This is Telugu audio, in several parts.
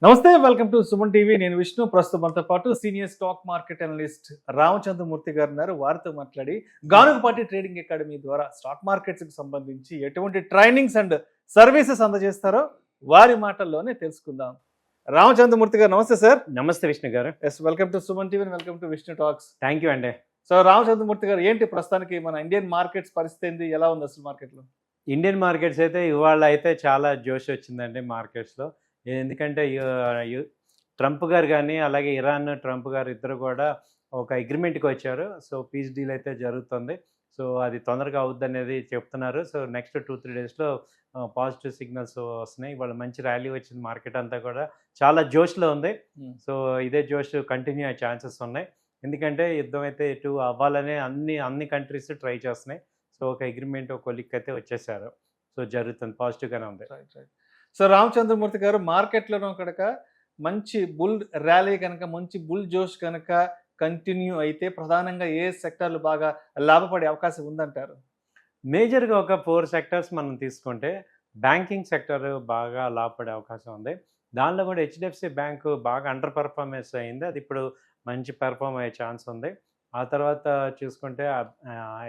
నమస్తే, వెల్కమ్ టు సుమన్ టీవీ. నేను విష్ణు. ప్రస్తుతం మనతో పాటు senior stock market analyst Ramachandramurthy గారు ఉన్నారు. వారితో మాట్లాడి గానుగపాటి ట్రేడింగ్ అకాడమీ ద్వారా స్టాక్ మార్కెట్స్ కి సంబంధించి ఎటువంటి ట్రైనింగ్స్ అండ్ సర్వీసెస్ అందజేస్తారో వారి మాటల్లోనే తెలుసుకుందాం. రామచంద్రమూర్తి గారు నమస్తే సార్. నమస్తే Vishnu garu. Yes, welcome to Suman TV, welcome to Vishnu talks. Thank you అండి. సో రామచంద్రమూర్తి గారు, ఏంటి ప్రస్తుతానికి మన ఇండియన్ మార్కెట్స్ పరిస్థితి ఏంది, ఎలా ఉంది అసలు మార్కెట్లో? ఇండియన్ మార్కెట్స్ అయితే ఇవాళ అయితే చాలా జోష్ వచ్చిందండి మార్కెట్స్లో. ఎందుకంటే ట్రంప్ గారు కానీ అలాగే ఇరాన్ ట్రంప్ గారు ఇద్దరు కూడా ఒక అగ్రిమెంట్కి వచ్చారు. సో పీస్ డీల్ అయితే జరుగుతుంది. సో అది తొందరగా అవుద్ది అనేది చెప్తున్నారు. సో నెక్స్ట్ 2-3 డేస్లో పాజిటివ్ సిగ్నల్స్ వస్తున్నాయి. ఇవాళ మంచి ర్యాలీ వచ్చింది. మార్కెట్ అంతా కూడా చాలా జోష్లో ఉంది. సో ఇదే జోష్ కంటిన్యూ అయ్యే ఛాన్సెస్ ఉన్నాయి. ఎందుకంటే యుద్ధం అయితే ఇటు అవ్వాలనే అన్ని కంట్రీస్ ట్రై చేస్తున్నాయి. సో ఒక అగ్రిమెంట్ ఒక కొలిక్ అయితే వచ్చేసారు. సో జరుగుతుంది, పాజిటివ్గానే ఉంది. సో రామచంద్రమూర్తి గారు, మార్కెట్లోనూ కనుక మంచి బుల్ ర్యాలీ కనుక, మంచి బుల్ జోష్ కనుక కంటిన్యూ అయితే ప్రధానంగా ఏ సెక్టార్లు బాగా లాభపడే అవకాశం ఉందంటారు? మేజర్గా ఒక 4 సెక్టర్స్ మనం తీసుకుంటే బ్యాంకింగ్ సెక్టర్ బాగా లాభపడే అవకాశం ఉంది. దానిలో కూడా హెచ్డిఎఫ్సి బ్యాంకు బాగా అండర్ పర్ఫార్మెన్స్ అయింది. అది ఇప్పుడు మంచి పెర్ఫామ్ అయ్యే ఛాన్స్ ఉంది. ఆ తర్వాత చూసుకుంటే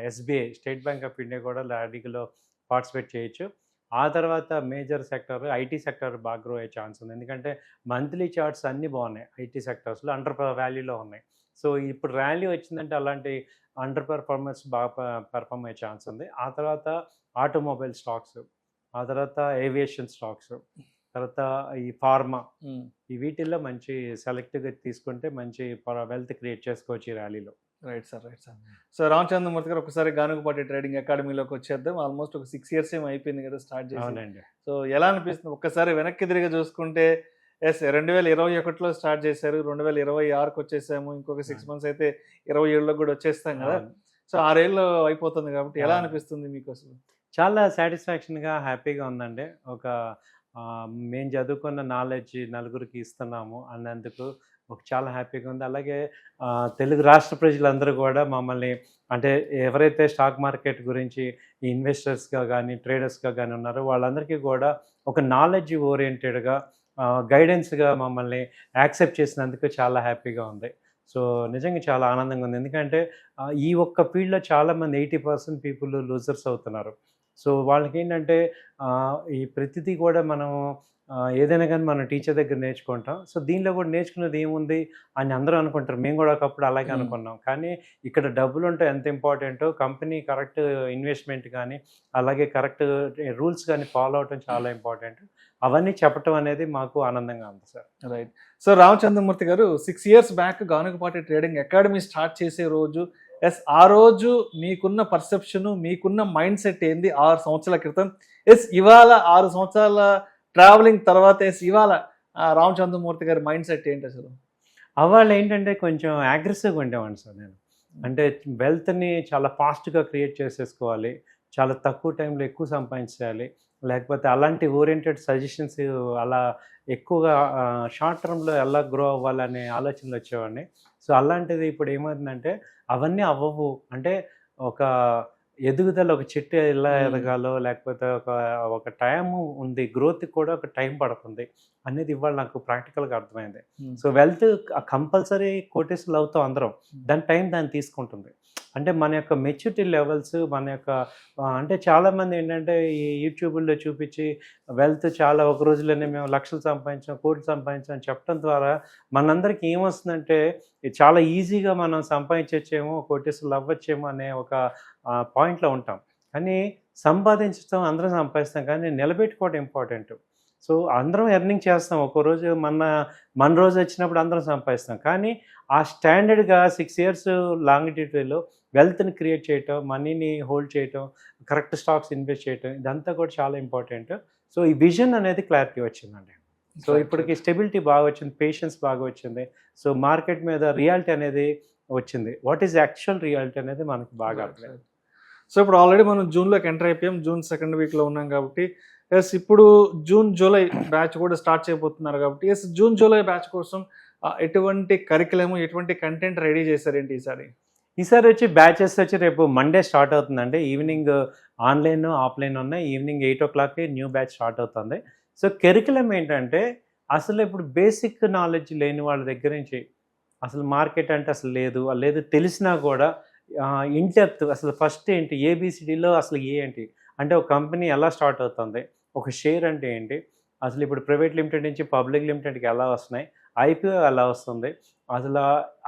SBI, state bank of India కూడా ర్యాలీలో పార్టిసిపేట్ చేయొచ్చు. ఆ తర్వాత మేజర్ సెక్టర్ ఐటీ సెక్టర్ బాగా గ్రో అయ్యే ఛాన్స్ ఉంది. ఎందుకంటే మంత్లీ చార్ట్స్ అన్నీ బాగున్నాయి. ఐటీ సెక్టర్స్లో అండర్ వాల్యూలో ఉన్నాయి. సో ఇప్పుడు ర్యాలీ వచ్చిందంటే అలాంటి అండర్ పెర్ఫార్మెన్స్ బాగా పెర్ఫామ్ అయ్యే ఛాన్స్ ఉంది. ఆ తర్వాత ఆటోమొబైల్ స్టాక్స్, ఆ తర్వాత ఏవియేషన్ స్టాక్స్, తర్వాత ఈ ఫార్మా, ఈ వీటిల్లో మంచి సెలెక్ట్గా తీసుకుంటే మంచి వెల్త్ క్రియేట్ చేసుకోవచ్చు ఈ ర్యాలీలో. Right sir. సో రామచంద్రమూర్తి గారు, ఒకసారి గానుగపాటి ట్రేడింగ్ అకాడమీలోకి వచ్చేద్దాం. ఆల్మోస్ట్ ఒక 6 years ఏమో అయిపోయింది కదా స్టార్ట్ చేసి. అవునండి. సో ఎలా అనిపిస్తుంది ఒక్కసారి వెనక్కి తిరిగి చూసుకుంటే? 2021లో స్టార్ట్ చేశారు, 2026కి వచ్చేసాము, ఇంకొక 6 months అయితే 27లో కూడా వచ్చేస్తాం కదా. సో 6 ఏళ్ళు అయిపోతుంది కాబట్టి ఎలా అనిపిస్తుంది మీకు అసలు? చాలా సాటిస్ఫాక్షన్గా, హ్యాపీగా ఉందండి. ఒక మేము చదువుకున్న నాలెడ్జ్ నలుగురికి ఇస్తున్నాము అన్నందుకు చాలా హ్యాపీగా ఉంది. అలాగే తెలుగు రాష్ట్ర ప్రజలందరూ కూడా మమ్మల్ని, అంటే ఎవరైతే స్టాక్ మార్కెట్ గురించి ఇన్వెస్టర్స్గా కానీ ట్రేడర్స్గా కానీ ఉన్నారో వాళ్ళందరికీ కూడా ఒక నాలెడ్జ్ ఓరియంటెడ్గా గైడెన్స్గా మమ్మల్ని యాక్సెప్ట్ చేసినందుకు చాలా హ్యాపీగా ఉంది. సో నిజంగా చాలా ఆనందంగా ఉంది. ఎందుకంటే ఈ ఒక్క ఫీల్డ్లో చాలామంది 80% పీపుల్ లూజర్స్ అవుతున్నారు. సో వాళ్ళకి ఏంటంటే ఈ ప్రతిదీ కూడా మనం ఏదైనా కానీ మన టీచర్ దగ్గర నేర్చుకుంటాం. సో దీనిలో కూడా నేర్చుకునేది ఏముంది అని అందరూ అనుకుంటారు. మేము కూడా ఒకప్పుడు అలాగే అనుకున్నాం. కానీ ఇక్కడ డబ్బులు ఉంటే ఎంత ఇంపార్టెంటో, కంపెనీ కరెక్ట్ ఇన్వెస్ట్మెంట్ కానీ అలాగే కరెక్ట్ రూల్స్ కానీ ఫాలో అవటం చాలా ఇంపార్టెంట్. అవన్నీ చెప్పటం అనేది మాకు ఆనందంగా ఉంది సార్. రైట్. సో రామచంద్రమూర్తి గారు, 6 years back Ganugapati trading academy start చేసే రోజు, ఆ రోజు మీకున్న పర్సెప్షన్, మీకున్న మైండ్ సెట్ ఏంది 6 సంవత్సరాల క్రితం? ఇవాళ 6 సంవత్సరాల ట్రావెలింగ్ తర్వాత ఇవాళ రామచంద్రమూర్తి గారి మైండ్ సెట్ ఏంటి అసలు? అవాళ్ళు ఏంటంటే కొంచెం అగ్రెసివ్గా ఉండేవాడిని సార్ నేను. అంటే వెల్త్ని చాలా ఫాస్ట్గా క్రియేట్ చేసేసుకోవాలి, చాలా తక్కువ టైంలో ఎక్కువ సంపాదించాలి, లేకపోతే అలాంటి ఓరియంటెడ్ సజెషన్స్ అలా ఎక్కువగా షార్ట్ టర్మ్లో ఎలా గ్రో అవ్వాలనే ఆలోచనలు వచ్చేవాడిని. సో అలాంటిది ఇప్పుడు ఏమవుతుందంటే అవన్నీ అవ్వవు. అంటే ఒక ఎదుగుదల, ఒక చెట్టు ఎలా ఎదగాలో, లేకపోతే ఒక టైం ఉంది, గ్రోత్కి కూడా ఒక టైం పడుతుంది అనేది ఇవాళ నాకు ప్రాక్టికల్గా అర్థమైంది. సో వెల్త్ కంపల్సరీ కోటేసులు అవుతాం అందరం, దాని టైం దాన్ని తీసుకుంటుంది. అంటే మన యొక్క మెచ్యూరిటీ లెవెల్స్, మన యొక్క అంటే చాలామంది ఏంటంటే ఈ యూట్యూబ్లో చూపించి వెల్త్ చాలా ఒక రోజులోనే మేము లక్షలు సంపాదించాం, కోట్లు సంపాదించాం అని చెప్పడం ద్వారా మనందరికీ ఏమొస్తుందంటే చాలా ఈజీగా మనం సంపాదించచ్చేమో, కోటేసులు అవ్వచ్చేమో అనే ఒక పాయింట్లో ఉంటాం. కానీ సంపాదించడం అందరం సంపాదిస్తాం, కానీ నిలబెట్టుకోవడం ఇంపార్టెంట్. సో అందరం ఎర్నింగ్ చేస్తాం. ఒక రోజు మన రోజు వచ్చినప్పుడు అందరం సంపాదిస్తాం. కానీ ఆ స్టాండర్డ్గా 6 years లాంగిట్యూడ్లో వెల్త్ని క్రియేట్ చేయటం, మనీని హోల్డ్ చేయటం, కరెక్ట్ స్టాక్స్ ఇన్వెస్ట్ చేయటం, ఇదంతా కూడా చాలా ఇంపార్టెంట్. సో ఈ విజన్ అనేది క్లారిటీ వచ్చిందండి. సో ఇప్పటికి స్టెబిలిటీ బాగా వచ్చింది, పేషెన్స్ బాగా వచ్చింది. సో మార్కెట్ మీద రియాలిటీ అనేది వచ్చింది. వాట్ ఈజ్ యాక్చువల్ రియాలిటీ అనేది మనకు బాగా అర్థమైంది. సో ఇప్పుడు ఆల్రెడీ మనం జూన్లోకి ఎంటర్ అయిపోయాం, జూన్ 2nd weekలో ఉన్నాం కాబట్టి ఇప్పుడు జూన్ జూలై బ్యాచ్ కూడా స్టార్ట్ చేయబోతున్నారు కాబట్టి జూన్ జూలై బ్యాచ్ కోసం ఎటువంటి కరికులం, ఎటువంటి కంటెంట్ రెడీ చేశారేంటి ఈసారి? ఈసారి వచ్చి బ్యాచెస్ వచ్చి రేపు మండే స్టార్ట్ అవుతుందండి. ఈవినింగ్ ఆన్లైన్ ఆఫ్లైన్ ఉన్నాయి. Evening 8 o'clock new batch start అవుతుంది. సో కరికులం ఏంటంటే అసలు ఇప్పుడు బేసిక్ నాలెడ్జ్ లేని వాళ్ళ దగ్గర నుంచి అసలు మార్కెట్ అంటే అసలు లేదు, లేదు తెలిసినా కూడా ఇన్ డెప్త్ అసలు ఫస్ట్ ఏంటి ఏబిసిడిలో అసలు ఏంటి అంటే ఒక కంపెనీ ఎలా స్టార్ట్ అవుతుంది, ఒక షేర్ అంటే ఏంటి, అసలు ఇప్పుడు ప్రైవేట్ లిమిటెడ్ నుంచి పబ్లిక్ లిమిటెడ్కి ఎలా వస్తున్నాయి, ఐపీఓ ఎలా వస్తుంది, అసలు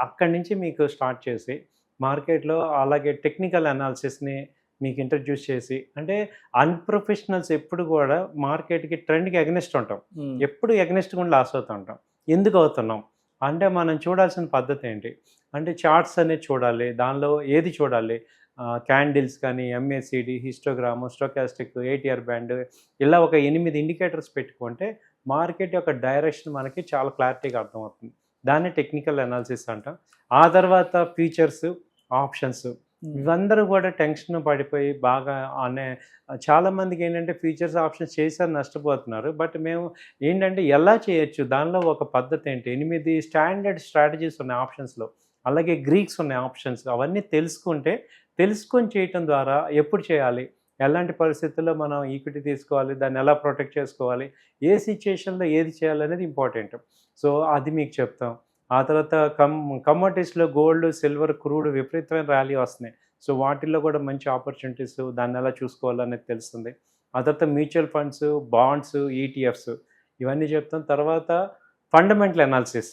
అక్కడి నుంచి మీకు స్టార్ట్ చేసి మార్కెట్లో అలాగే టెక్నికల్ అనాలిసిస్ని మీకు ఇంట్రడ్యూస్ చేసి, అంటే అన్ప్రొఫెషనల్స్ ఎప్పుడు కూడా మార్కెట్కి ట్రెండ్కి ఎగనెస్ట్ ఉంటాం, ఎప్పుడు ఎగనెస్ట్ కూడా లాస్ అవుతూ ఉంటాం. ఎందుకు అవుతున్నాం అంటే మనం చూడాల్సిన పద్ధతి ఏంటి అంటే చార్ట్స్ అనేది చూడాలి, దానిలో ఏది చూడాలి, క్యాండిల్స్ కానీ ఎంఏసిడి, హిస్టోగ్రాము, స్టోకాస్టిక్, ఏటీఆర్ బ్యాండ్, ఇలా ఒక 8 ఇండికేటర్స్ పెట్టుకుంటే మార్కెట్ యొక్క డైరెక్షన్ మనకి చాలా క్లారిటీగా అర్థమవుతుంది. దాన్ని టెక్నికల్ అనాలిసిస్ అంటాం. ఆ తర్వాత ఫీచర్స్, ఆప్షన్స్, ఇవందరూ కూడా టెన్షన్ పడిపోయి బాగా చాలామందికి ఏంటంటే ఫీచర్స్ ఆప్షన్స్ చేశారు నష్టపోతున్నారు. బట్ మేము ఏంటంటే ఎలా చేయొచ్చు, దానిలో ఒక పద్ధతి ఏంటి, 8 స్టాండర్డ్ స్ట్రాటజీస్ ఉన్నాయి ఆప్షన్స్లో, అలాగే గ్రీక్స్ ఉన్నాయి ఆప్షన్స్, అవన్నీ తెలుసుకొని చేయటం ద్వారా ఎప్పుడు చేయాలి, ఎలాంటి పరిస్థితుల్లో మనం ఈక్విటీ తీసుకోవాలి, దాన్ని ఎలా ప్రొటెక్ట్ చేసుకోవాలి, ఏ సిచ్యుయేషన్లో ఏది చేయాలనేది ఇంపార్టెంట్. సో అది మీకు చెప్తాం. ఆ తర్వాత కమోడిటీస్లో గోల్డ్, సిల్వర్, క్రూడ్ విపరీతమైన ర్యాలీ వస్తున్నాయి. సో వాటిల్లో కూడా మంచి ఆపర్చునిటీస్, దాన్ని ఎలా చూసుకోవాలనేది తెలుస్తుంది. ఆ తర్వాత మ్యూచువల్ ఫండ్స్, బాండ్స్, ఈటీఎఫ్స్ ఇవన్నీ చెప్తాం. తర్వాత ఫండమెంటల్ అనాలిసిస్,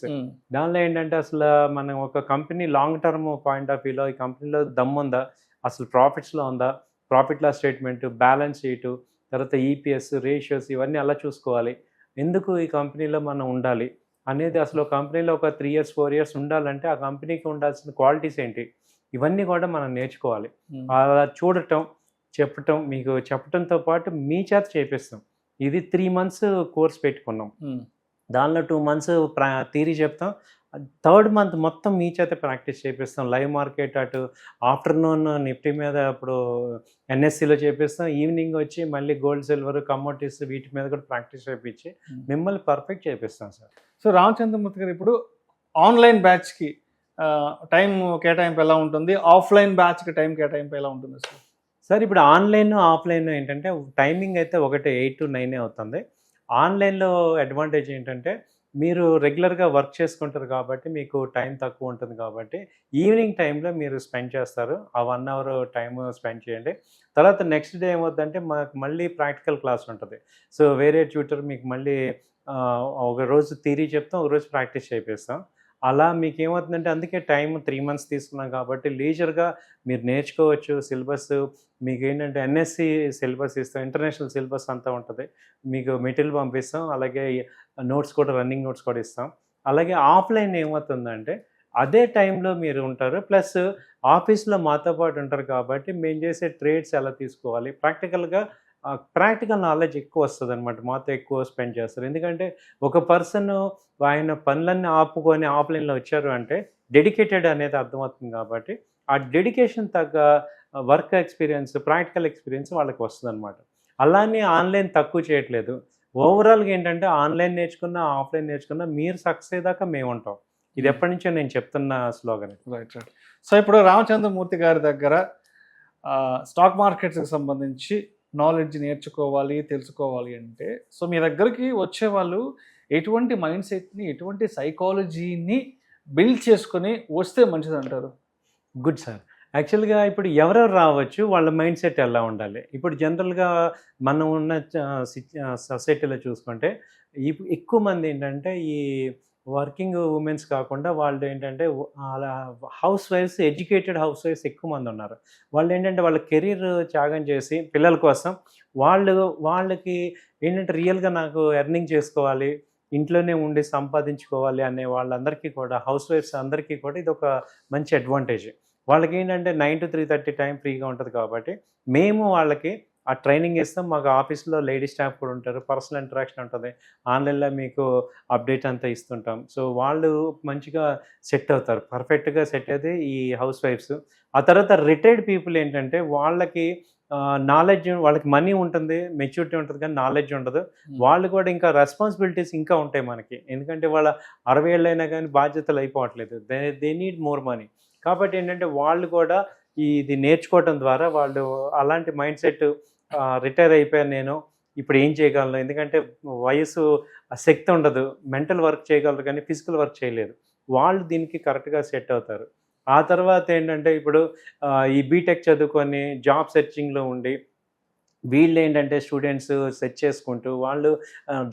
దానిలో ఏంటంటే అసలు మనం ఒక company long term point of వ్యూలో ఈ కంపెనీలో దమ్ముందా, అసలు ప్రాఫిట్స్లో ఉందా, profit loss statement, balance sheet, తర్వాత ఈపీఎస్ రేషియోస్ ఇవన్నీ ఎలా చూసుకోవాలి, ఎందుకు ఈ కంపెనీలో మనం ఉండాలి అనేది, అసలు కంపెనీలో ఒక 3 years 4 years ఉండాలంటే ఆ కంపెనీకి ఉండాల్సిన క్వాలిటీస్ ఏంటి, ఇవన్నీ కూడా మనం నేర్చుకోవాలి. అలా చూడటం, మీకు చెప్పటంతో పాటు మీ చేత చేపిస్తాం. ఇది 3 months కోర్స్ పెట్టుకున్నాం. దానిలో 2 months థియరీ చెప్తాం. 3rd month మొత్తం మీ చేత ప్రాక్టీస్ చేపిస్తాం. లైవ్ మార్కెట్ అటు ఆఫ్టర్నూన్ నిఫ్టీ మీద ఇప్పుడు ఎన్ఎస్సిలో చేపిస్తాం, ఈవినింగ్ వచ్చి మళ్ళీ గోల్డ్, సిల్వర్, కమోడిటీస్ వీటి మీద కూడా ప్రాక్టీస్ చేయించి మిమ్మల్ని పర్ఫెక్ట్ చేపిస్తాం సార్. సో రామచంద్రమూర్తి గారు, ఇప్పుడు ఆన్లైన్ బ్యాచ్కి టైం కేటాయింపు ఎలా ఉంటుంది, ఆఫ్లైన్ బ్యాచ్కి టైం కేటాయింపు ఎలా ఉంటుంది సార్? సార్ ఇప్పుడు ఆన్లైన్, ఆఫ్లైన్ ఏంటంటే టైమింగ్ అయితే ఒకటే 8 to 9 అవుతుంది. ఆన్లైన్లో అడ్వాంటేజ్ ఏంటంటే మీరు రెగ్యులర్గా వర్క్ చేసుకుంటారు కాబట్టి మీకు టైం తక్కువ ఉంటుంది కాబట్టి ఈవినింగ్ టైంలో మీరు స్పెండ్ చేస్తారు. ఆ 1 hour టైం స్పెండ్ చేయండి. తర్వాత నెక్స్ట్ డే ఏమవుతుందంటే మాకు మళ్ళీ ప్రాక్టికల్ క్లాస్ ఉంటుంది. సో వేరే ట్యూటర్ మీకు మళ్ళీ ఒక రోజు థియరీ చెప్తాం, ఒక రోజు ప్రాక్టీస్ చేపిస్తాం. అలా మీకు ఏమవుతుందంటే అందుకే టైం 3 months తీసుకున్నాం కాబట్టి లీజర్గా మీరు నేర్చుకోవచ్చు. సిలబస్ మీకు ఏంటంటే ఎన్ఎస్సి సిలబస్ ఇస్తాం, ఇంటర్నేషనల్ సిలబస్ అంతా ఉంటుంది. మీకు మెటీరియల్ పంపిస్తాం, అలాగే నోట్స్ కూడా, రన్నింగ్ నోట్స్ కూడా ఇస్తాం. అలాగే ఆఫ్లైన్ ఏమవుతుందంటే అదే టైంలో మీరు ఉంటారు, ప్లస్ ఆఫీస్లో మాతో పాటు ఉంటారు కాబట్టి మేము చేసే ట్రేడ్స్ ఎలా తీసుకోవాలి, ప్రాక్టికల్ నాలెడ్జ్ ఎక్కువ వస్తుంది అనమాట. మాతో ఎక్కువ స్పెండ్ చేస్తారు. ఎందుకంటే ఒక పర్సన్ ఆయన పనులన్నీ ఆపుకొని ఆఫ్లైన్లో వచ్చారు అంటే డెడికేటెడ్ అనేది అర్థమవుతుంది కాబట్టి ఆ డెడికేషన్ తగ్గ వర్క్ ఎక్స్పీరియన్స్, ప్రాక్టికల్ ఎక్స్పీరియన్స్ వాళ్ళకి వస్తుంది అనమాట. అలానే ఆన్లైన్ తక్కువ చేయట్లేదు. ఓవరాల్గా ఏంటంటే ఆన్లైన్ నేర్చుకున్నా, ఆఫ్లైన్ నేర్చుకున్నా మీరు సక్సెస్ అయ్యేదాకా మేము ఉంటాం. ఇది ఎప్పటి నుంచో నేను చెప్తున్న స్లోగన్. రైట్. సో ఇప్పుడు రామచంద్రమూర్తి గారి దగ్గర స్టాక్ మార్కెట్స్కి సంబంధించి నాలెడ్జ్ నేర్చుకోవాలి, తెలుసుకోవాలి అంటే సో మీ దగ్గరికి వచ్చే వాళ్ళు ఎటువంటి మైండ్ సెట్ని, ఎటువంటి సైకాలజీని బిల్డ్ చేసుకొని వస్తే మంచిది అంటారు? Good sir. యాక్చువల్గా ఇప్పుడు ఎవరెవరు రావచ్చు, వాళ్ళ మైండ్ సెట్ ఎలా ఉండాలి. ఇప్పుడు జనరల్గా మనం ఉన్న సొసైటీలో చూసుకుంటే ఎక్కువ మంది ఏంటంటే ఈ వర్కింగ్ ఉమెన్స్ కాకుండా వాళ్ళు ఏంటంటే అలా house wives, educated house wives ఎక్కువ మంది ఉన్నారు. వాళ్ళు ఏంటంటే వాళ్ళ కెరీర్ త్యాగం చేసి పిల్లల కోసం వాళ్ళకి ఏంటంటే రియల్గా నాకు ఎర్నింగ్ చేసుకోవాలి, ఇంట్లోనే ఉండి సంపాదించుకోవాలి అనే వాళ్ళందరికీ కూడా, హౌస్ వైఫ్స్ అందరికీ కూడా ఇది ఒక మంచి అడ్వాంటేజ్. వాళ్ళకి ఏంటంటే 9 to 3:30 టైం ఫ్రీగా ఉంటుంది కాబట్టి మేము వాళ్ళకి ఆ ట్రైనింగ్ ఇస్తాం. మాకు ఆఫీస్లో లేడీ స్టాఫ్ కూడా ఉంటారు, పర్సనల్ ఇంటరాక్షన్ ఉంటుంది, ఆన్లైన్లో మీకు అప్డేట్ అంతా ఇస్తుంటాం. సో వాళ్ళు మంచిగా సెట్ అవుతారు, పర్ఫెక్ట్గా సెట్ అయితే ఈ హౌస్ వైఫ్స్. ఆ తర్వాత రిటైర్డ్ పీపుల్ ఏంటంటే వాళ్ళకి నాలెడ్జ్, వాళ్ళకి మనీ ఉంటుంది, మెచ్యూరిటీ ఉంటుంది, కానీ నాలెడ్జ్ ఉండదు. వాళ్ళు కూడా ఇంకా రెస్పాన్సిబిలిటీస్ ఇంకా ఉంటాయి మనకి. ఎందుకంటే వాళ్ళ 60 ఏళ్ళైనా కానీ బాధ్యతలు అయిపోవట్లేదు. They need more money. కాబట్టి ఏంటంటే వాళ్ళు కూడా ఇది నేర్చుకోవటం ద్వారా వాళ్ళు అలాంటి మైండ్ సెట్, రిటైర్ అయిపోయాను నేను, ఇప్పుడు ఏం చేయగలను, ఎందుకంటే వయసు ఆ శక్తి ఉండదు, మెంటల్ వర్క్ చేయగలరు కానీ ఫిజికల్ వర్క్ చేయలేరు. వాళ్ళు దీనికి కరెక్ట్‌గా సెట్ అవుతారు. ఆ తర్వాత ఏంటంటే ఇప్పుడు ఈ బీటెక్ చదువుకొని జాబ్ సెర్చింగ్‌లో ఉండి వీళ్ళేంటంటే స్టూడెంట్స్ సెర్చ్ చేసుకుంటూ వాళ్ళు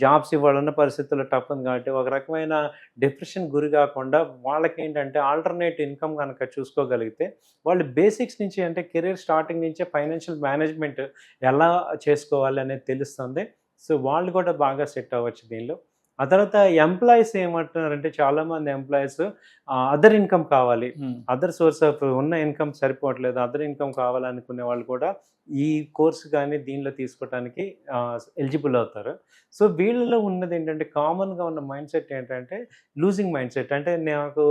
జాబ్స్ ఇవ్వాలన్న పరిస్థితుల్లో టఫ్ ఉంది కాబట్టి ఒక రకమైన డిప్రెషన్ గురి కాకుండా వాళ్ళకేంటంటే ఆల్టర్‌నేట్ ఇన్‌కమ్ గనక చూసుకోగలిగితే వాళ్ళు బేసిక్స్ నుంచి అంటే కెరీర్ స్టార్టింగ్ నుంచే ఫైనాన్షియల్ మేనేజ్‌మెంట్ ఎలా చేసుకోవాలి అనేది తెలుస్తుంది. సో, వాళ్ళు కూడా బాగా సెట్ అవ్వచ్చు దీనిలో. ఆ తర్వాత ఎంప్లాయీస్ ఏమంటున్నారంటే చాలామంది ఎంప్లాయీస్ అదర్ ఇన్‌కమ్ కావాలి. అదర్ సోర్స్ ఆఫ్ ఉన్న ఇన్‌కమ్ సరిపోవట్లేదు. అదర్ ఇన్‌కమ్ కావాలనుకునే వాళ్ళు కూడా ఈ కోర్స్ గాని దీనిలో తీసుకోవటానికి ఎలిజిబుల్ అవుతారు. సో, వీళ్ళలో ఉన్నదేంటంటే కామన్‌గా ఉన్న మైండ్‌సెట్ ఏంటంటే లూజింగ్ మైండ్‌సెట్. అంటే నాకు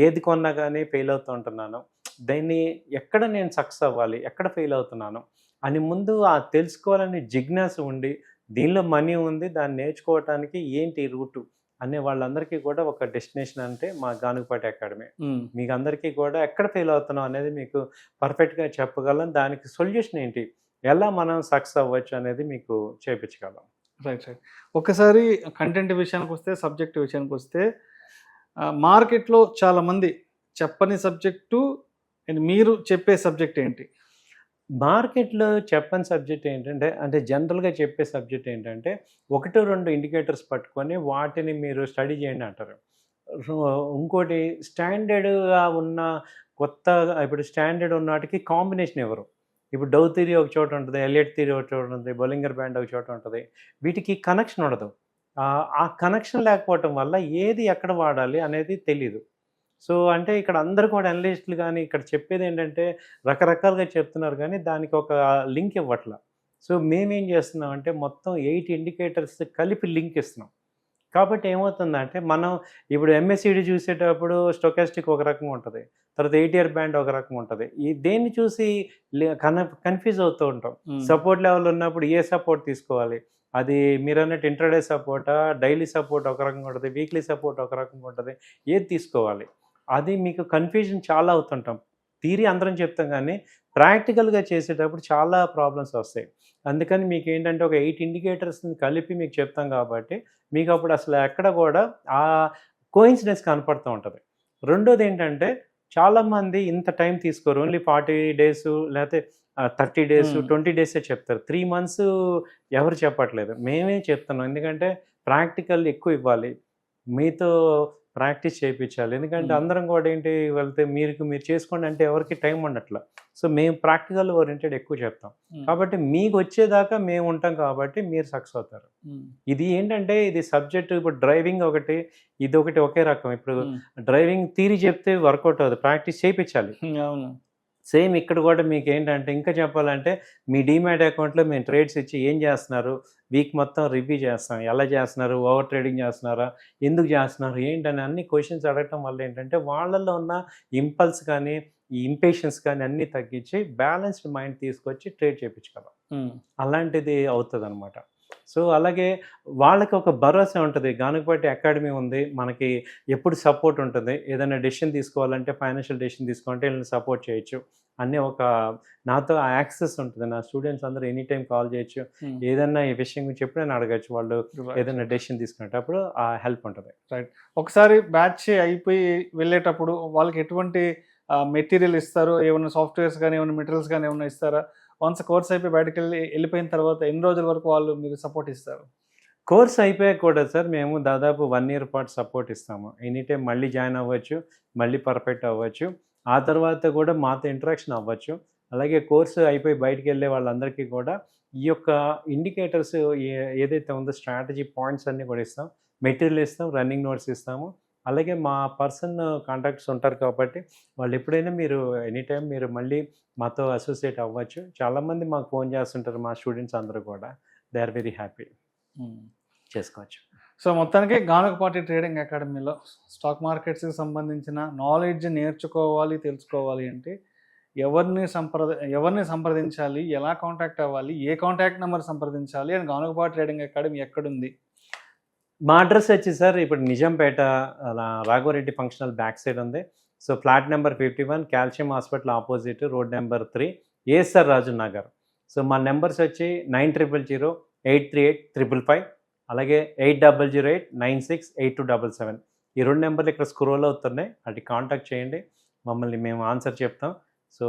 ఏది కొన్నా గానీ ఫెయిల్ అవుతూ ఉంటున్నాను. దీన్ని ఎక్కడ నేను సక్సెస్ అవ్వాలి? ఎక్కడ ఫెయిల్ అవుతున్నాను? అని ముందు తెలుసుకోవాలనే జిజ్ఞాస ఉండి దీనిలో మనీ ఉంది. దాన్ని నేర్చుకోవటానికి ఏంటి రూటు అనే వాళ్ళందరికీ కూడా ఒక డెస్టినేషన్ అంటే మా గానుగపాటి అకాడమీ. మీకందరికీ కూడా ఎక్కడ ఫెయిల్ అవుతున్నాం అనేది మీకు పర్ఫెక్ట్‌గా చెప్పగలం. దానికి సొల్యూషన్ ఏంటి? ఎలా మనం సక్సెస్ అవ్వచ్చు అనేది మీకు చేపించగలం. రైట్. రైట్. ఒక్కసారి కంటెంట్ విషయానికొస్తే, సబ్జెక్ట్ విషయానికొస్తే మార్కెట్‌లో చాలామంది చెప్పని సబ్జెక్టు అండ్ మీరు చెప్పే సబ్జెక్ట్ ఏంటి? మార్కెట్‌లో చెప్పని సబ్జెక్ట్ ఏంటంటే, అంటే జనరల్‌గా చెప్పే సబ్జెక్ట్ ఏంటంటే, 1, 2 ఇండికేటర్స్ పట్టుకొని వాటిని మీరు స్టడీ చేయండి అంటారు. సో, ఇంకోటి స్టాండర్డ్‌గా ఉన్న ఇప్పుడు స్టాండర్డ్ ఉన్న వాటికి కాంబినేషన్ ఇవ్వరు. ఇప్పుడు డౌ థియరీ ఒక చోట ఉంటది. ఎలియట్ థియరీ ఒక చోట ఉంటది. బొలింగర్ బ్యాండ్ ఒక చోట ఉంటది. వీటికి కనెక్షన్ ఉండదు. ఆ కనెక్షన్ లేకపోవటం వల్ల ఏది ఎక్కడ వాడాలి అనేది తెలీదు. సో, అంటే ఇక్కడ అందరూ కూడా అనలిస్టులు గాని, ఇక్కడ చెప్పేదేంటంటే రకరకాలుగా చెప్తున్నారు గానీ, దానికి ఒక లింక్ ఇవ్వట్ల. సో, మేమేం చేస్తున్నామంటే మొత్తం 8 ఇండికేటర్స్ కలిపి లింక్ ఇస్తున్నాం. కాబట్టి ఏమవుతుందంటే, మనం ఇప్పుడు ఎంఎస్‌సిడి చూసేటప్పుడు స్టొకాస్టిక్ ఒక రకంగా ఉంటది. తర్వాత ఏటీఆర్ బ్యాండ్ ఒక రకంగా ఉంటది. దేన్ని చూసి కన్‌ఫ్యూజ్ అవుతూ ఉంటాం. సపోర్ట్ లెవెల్ ఉన్నప్పుడు ఏ సపోర్ట్ తీసుకోవాలి? అది మీరన్నట్టు ఇంట్రాడే సపోర్టా? డైలీ సపోర్ట్ ఒక రకంగా ఉంటది. వీక్లీ సపోర్ట్ ఒక రకంగా ఉంటది. ఏది తీసుకోవాలి? అది మీకు కన్‌ఫ్యూజన్ చాలా అవుతుంటాం. థియరీ అందరం చెప్తాం గానీ, ప్రాక్టికల్‌గా చేసేటప్పుడు చాలా ప్రాబ్లమ్స్ వస్తాయి. అందుకని మీకేంటంటే ఒక 8 ఇండికేటర్స్‌ని కలిపి మీకు చెప్తాం కాబట్టి, మీకప్పుడు అసలు ఎక్కడ కూడా ఆ కోయిన్సిడెన్స్ కనపడుతూ ఉంటది. రెండోదేంటంటే, చాలామంది ఇంత టైం తీసుకోరు. ఓన్లీ 40 డేసు లేతే 30 డేసు, 20 డేసే చెప్తారు. 3 మంత్స్ ఎవరు చెప్పట్లేదు. మేమే చెప్తున్నాం. ఎందుకంటే, ప్రాక్టికల్ ఎక్కువ ఇవ్వాలి. మీతో ప్రాక్టీస్ చేపిచ్చాలి. ఎందుకంటే అందరం కూడా ఏంటి వెళ్తే మీరు చేసుకోండి అంటే ఎవరికీ టైం ఉండట్ల. సో, మేము ప్రాక్టికల్ ఓరియెంటెడ్ ఎక్కువ చెప్తాం. కాబట్టి మీకొచ్చేదాకా మేము ఉంటాం కాబట్టి మీరు సక్సెస్ అవుతారు. ఇది ఏంటంటే ఇది సబ్జెక్ట్ ఇప్పుడు డ్రైవింగ్ ఒకటి, ఇదొకటి ఒకే రకం. ఇప్పుడు డ్రైవింగ్ థియరీ చెప్తే వర్కౌట్ అవ్వదు. ప్రాక్టీస్ చేపిచ్చాలి. అవును. సేమ్ ఇక్కడ కూడా మీకేంటంటే ఇంకా చెప్పాలంటే మీ డీమ్యాట్ అకౌంట్‌లో మేము ట్రేడ్స్ ఇచ్చి ఏం చేస్తున్నారు? వీక్ మొత్తం రివ్యూ చేస్తాం. ఎలా చేస్తున్నారు? ఓవర్ ట్రేడింగ్ చేస్తున్నారా? ఎందుకు చేస్తున్నారు? ఏంటని అన్ని క్వెషన్స్ అడగటం వల్ల ఏంటంటే వాళ్ళలో ఉన్న ఇంపల్స్ కానీ, ఈ ఇంపేషన్స్ కానీ అన్నీ తగ్గించి బ్యాలెన్స్డ్ మైండ్ తీసుకొచ్చి ట్రేడ్ చేపించగలం. అలాంటిది అవుతదనమాట. సో, అలాగే వాళ్ళకి ఒక భరోసా ఉంటది. గానుగపాటి అకాడమీ ఉంది. మనకి ఎప్పుడు సపోర్ట్ ఉంటుంది. ఏదైనా డెసిషన్ తీసుకోవాలంటే ఫైనాన్షియల్ డెసిషన్ తీసుకోవాలంటే ఈళ్ళని సపోర్ట్ చేయొచ్చు. అనే ఒక నాతో ఆ యాక్సెస్ ఉంటది. నా స్టూడెంట్స్ అందరూ ఎనీ టైమ్ కాల్ చేయొచ్చు. ఏదన్నా ఈ విషయం గురించి ఎప్పుడైనా అడగొచ్చు. వాళ్ళు ఏదైనా డెసిషన్ తీసుకునేటప్పుడు ఆ హెల్ప్ ఉంటది. రైట్. ఒకసారి బ్యాచ్ అయిపోయి వెళ్ళేటప్పుడు వాళ్ళకి ఎటువంటి మెటీరియల్ ఇస్తారు? ఏమన్నా సాఫ్ట్‌వేర్స్ గాని, ఏమన్నా మెటీరియల్స్ గాని ఏమన్నా ఇస్తారా? వన్స్ కోర్స్ అయిపోయి వెళ్ళిపోయిన తర్వాత ఎన్ని రోజుల వరకు వాళ్ళు మీకు సపోర్ట్ ఇస్తారు? కోర్స్ అయిపోయాక కూడా సార్ మేము దాదాపు 1 ఇయర్ పాటు సపోర్ట్ ఇస్తాము. ఎనీ టైమ్ మళ్ళీ జాయిన్ అవ్వచ్చు. మళ్ళీ పర్ఫెక్ట్ అవ్వచ్చు. ఆ తర్వాత కూడా మాతో ఇంటరాక్షన్ అవ్వచ్చు. అలాగే కోర్సు అయిపోయి బయటికెళ్ళే వాళ్ళందరికీ కూడా ఈ యొక్క ఇండికేటర్స్ ఏదైతే ఉందో స్ట్రాటజీ పాయింట్స్ అన్నీ కూడా ఇస్తాం. మెటీరియల్ ఇస్తాం. రన్నింగ్ నోట్స్ ఇస్తాము. అలాగే మా పర్సన్ కాంటాక్ట్స్ ఉంటారు కాబట్టి వాళ్ళు ఎప్పుడైనా మీరు ఎనీ టైమ్ మీరు మళ్ళీ మాతో అసోసియేట్ అవ్వచ్చు. చాలామంది మాకు ఫోన్ చేస్తుంటారు మా స్టూడెంట్స్ అందరూ కూడా. They are very happy. చేసుకోవచ్చు. సో, మొత్తానికి గానుగపాటి ట్రేడింగ్ అకాడమీలో స్టాక్ మార్కెట్స్‌కి సంబంధించిన నాలెడ్జ్ నేర్చుకోవాలి, తెలుసుకోవాలి అంటే ఎవరిని సంప్రదించాలి? ఎలా కాంటాక్ట్ అవ్వాలి? ఏ కాంటాక్ట్ నంబర్ సంప్రదించాలి? అండ్ గానుగపాటి ట్రేడింగ్ అకాడమీ ఎక్కడుంది? మా అడ్రస్ వచ్చి సార్ ఇప్పుడు Nizampet Raghavareddy functional back side ఉంది. So, flat number 51 calcium hospital opposite road number 3 ASR Raju Nagar. So, మా నెంబర్స్ వచ్చి 9000 838 555 అలాగే 8008968277 ఈ 2 నెంబర్లు ఇక్కడ స్క్రోల్ అవుతున్నాయి, అది కాంటాక్ట్ చేయండి, మమ్మల్ని మేము ఆన్సర్ చెప్తాం. సో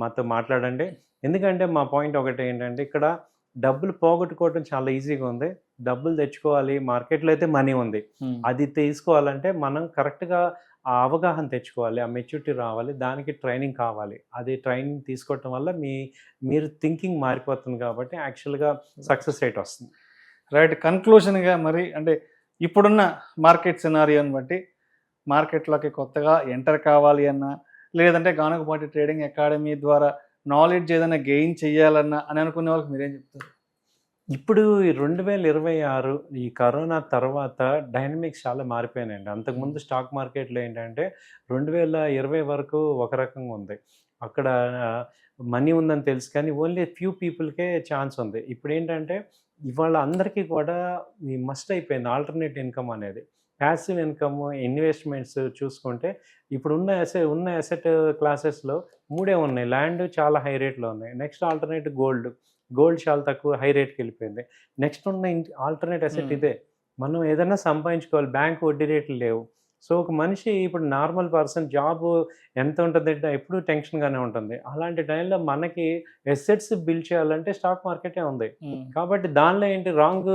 మాతో మాట్లాడండి. ఎందుకంటే మా పాయింట్ ఒకటి ఏంటంటే, ఇక్కడ డబ్బులు పోగొట్టుకోవడం చాలా ఈజీగా ఉంది, డబ్బులు తెచ్చుకోవాలి, మార్కెట్లో అయితే మనీ ఉంది, అది తీసుకోవాలంటే మనం కరెక్ట్గా ఆ అవగాహన తెచ్చుకోవాలి, ఆ మెచ్యూరిటీ రావాలి, దానికి ట్రైనింగ్ కావాలి. అది ట్రైనింగ్ తీసుకోవటం వల్ల మీరు థింకింగ్ మారిపోతుంది కాబట్టి యాక్చువల్గా సక్సెస్ రేట్ వస్తుంది. రైట్. కన్క్లూషన్గా మరి అంటే ఇప్పుడున్న మార్కెట్ సినారియోని బట్టి మార్కెట్లోకి కొత్తగా ఎంటర్ కావాలి అన్నా, లేదంటే గానుగపాటి ట్రేడింగ్ అకాడమీ ద్వారా నాలెడ్జ్ ఏదైనా గెయిన్ చేయాలన్నా అని అనుకునే వాళ్ళకి మీరేం చెప్తారు? ఇప్పుడు ఈ 2026 ఈ కరోనా తర్వాత డైనమిక్స్ చాలా మారిపోయినాయండి. అంతకుముందు స్టాక్ మార్కెట్లో ఏంటంటే 2020 వరకు ఒక రకంగా ఉంది, అక్కడ మనీ ఉందని తెలుసు కానీ ఓన్లీ ఫ్యూ పీపుల్కే ఛాన్స్ ఉంది. ఇప్పుడు ఏంటంటే ఇవాళ అందరికీ కూడా ఈ మస్ట్ అయిపోయింది ఆల్టర్నేట్ ఇన్కమ్ అనేది. ప్యాసివ్ ఇన్కమ్, ఇన్వెస్ట్మెంట్స్ చూసుకుంటే ఇప్పుడు ఉన్న అసెట్ క్లాసెస్లో 3 ఉన్నాయి. ల్యాండ్ చాలా హై రేట్లో ఉన్నాయి, నెక్స్ట్ ఆల్టర్నేట్ గోల్డ్ చాలా తక్కువ హై రేట్కి వెళ్ళిపోయింది, నెక్స్ట్ ఉన్న ఆల్టర్నేట్ అసెట్ ఇదే. మనం ఏదైనా సంపాదించుకోవాలి, బ్యాంక్ వడ్డీ రేట్లు లేవు. సో ఒక మనిషి ఇప్పుడు నార్మల్ పర్సన్ జాబ్ ఎంత ఉంటుంది అంటే ఎప్పుడూ టెన్షన్గానే ఉంటుంది. అలాంటి టైంలో మనకి ఎసెట్స్ బిల్డ్ చేయాలంటే స్టాక్ మార్కెటే ఉంది. కాబట్టి దానిలో ఏంటి రాంగ్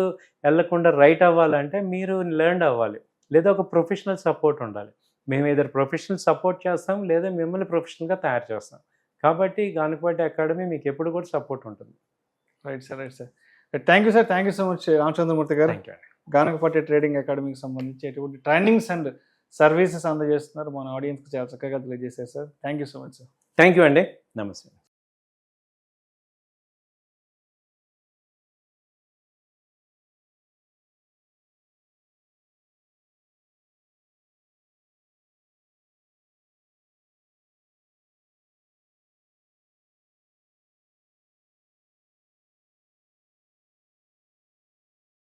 వెళ్ళకుండా రైట్ అవ్వాలంటే మీరు లెర్న్ అవ్వాలి, లేదా ఒక ప్రొఫెషనల్ సపోర్ట్ ఉండాలి. మేము ఏదో ప్రొఫెషనల్ సపోర్ట్ చేస్తాం, లేదా మిమ్మల్ని ప్రొఫెషనల్గా తయారు చేస్తాం. కాబట్టి గానుగపాటి అకాడమీ మీకు ఎప్పుడు కూడా సపోర్ట్ ఉంటుంది. Right sir. Thank you sir. Thank you so much Ramachandramurthy garu. Thank you. Ganugapati trading అకాడమీకి సంబంధించి ఎటువంటి ట్రైనింగ్స్ అండ్ సర్వీసెస్ అందజేస్తున్నారు, మన ఆడియన్స్కి చాలా చక్కగా తెలియజేశారు sir. Thank you so much sir. Thank you అండి. నమస్తే.